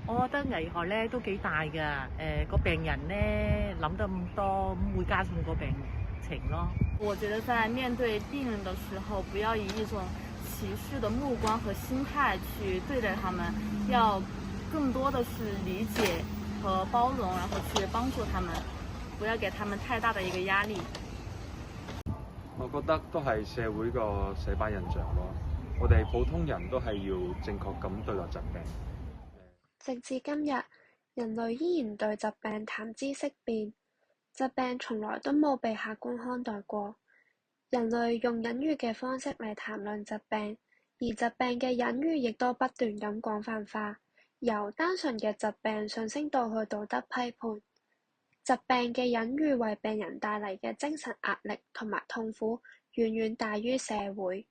我覺得危害咧都幾大㗎，個病人咧諗得咁多，咁會加重個病情咯。我覺得在面對病人的時候，不要以一種歧視的目光和心態去對待他們，要更多的是理解和包容，然後去幫助他們，不要給他們太大的一個壓力。我覺得都係社會個寫班印象咯。我哋普通人都係要正確咁對待疾病。直至今日，人類依然對疾病談之色變，疾病從來都冇被客觀看待過。人類用隱喻嘅方式嚟談論疾病，而疾病嘅隱喻亦都不斷咁廣泛化，由單純嘅疾病上升到去道德批判。疾病嘅隱喻為病人帶嚟嘅精神壓力同埋痛苦，遠遠大於社會。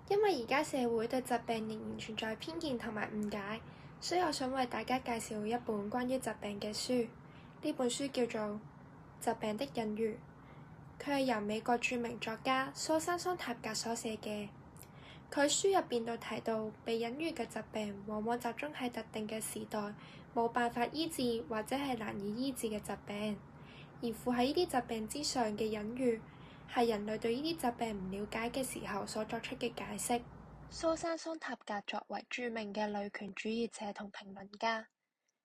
因為而家社會對疾病仍然存在偏見同埋誤解，所以我想為大家介紹一本關於疾病嘅書。呢本書叫做《疾病的隱喻》，佢係由美國著名作家蘇珊·桑塔格所寫嘅。佢書入邊都提到，被隱喻嘅疾病往往集中喺特定嘅時代，冇辦法醫治或者係難以醫治嘅疾病，而附喺呢啲疾病之上嘅隱喻，係人類對呢啲疾病唔了解嘅時候所作出嘅解釋。蘇珊·桑塔格作為著名嘅女權主義者同評論家，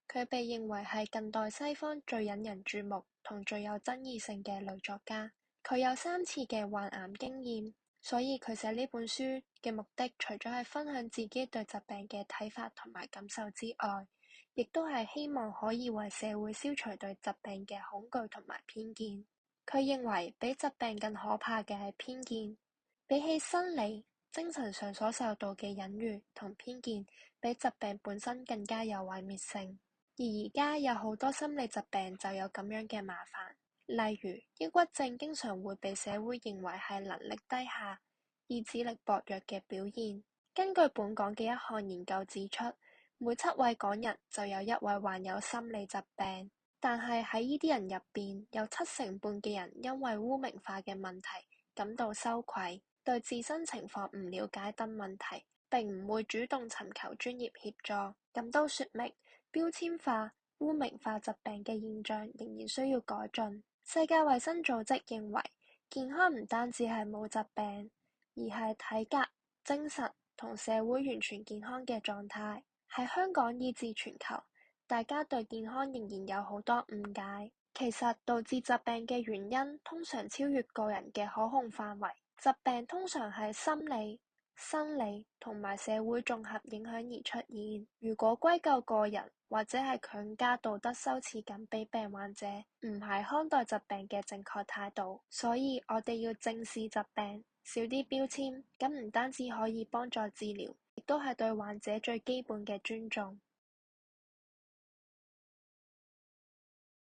佢被認為係近代西方最引人注目同最有爭議性嘅女作家。佢有3次嘅患癌經驗，所以佢寫呢本書嘅目的，除咗係分享自己對疾病嘅睇法同埋感受之外，亦都係希望可以為社會消除對疾病嘅恐懼同埋偏見。佢認為比疾病更可怕嘅係偏見，比起生理、精神上所受到嘅隱喻同偏見，比疾病本身更加有毀滅性。而家有好多心理疾病就有咁樣嘅麻煩。例如，抑鬱症經常會被社會認為係能力低下、意志力薄弱嘅表現。根據本港嘅一項研究指出，每7位港人就有1位患有心理疾病。但係喺呢啲人入邊，有70%半嘅人因為污名化嘅問題感到羞愧，對自身情況唔了解等問題，並唔會主動尋求專業協助。咁都說明標籤化、污名化疾病嘅現象仍然需要改進。世界衛生組織認為，健康唔單止係冇疾病，而係體格、精神同社會完全健康嘅狀態。喺香港以至全球，大家對健康仍然有好多誤解。其實導致疾病嘅原因通常超越個人嘅可控範圍。疾病通常係心理、生理同埋社會綜合影響而出現。如果歸咎個人或者係強加道德羞恥感俾病患者，唔係看待疾病嘅正確態度。所以我哋要正視疾病，少啲標籤，咁唔單止可以幫助治療，亦都係對患者最基本嘅尊重。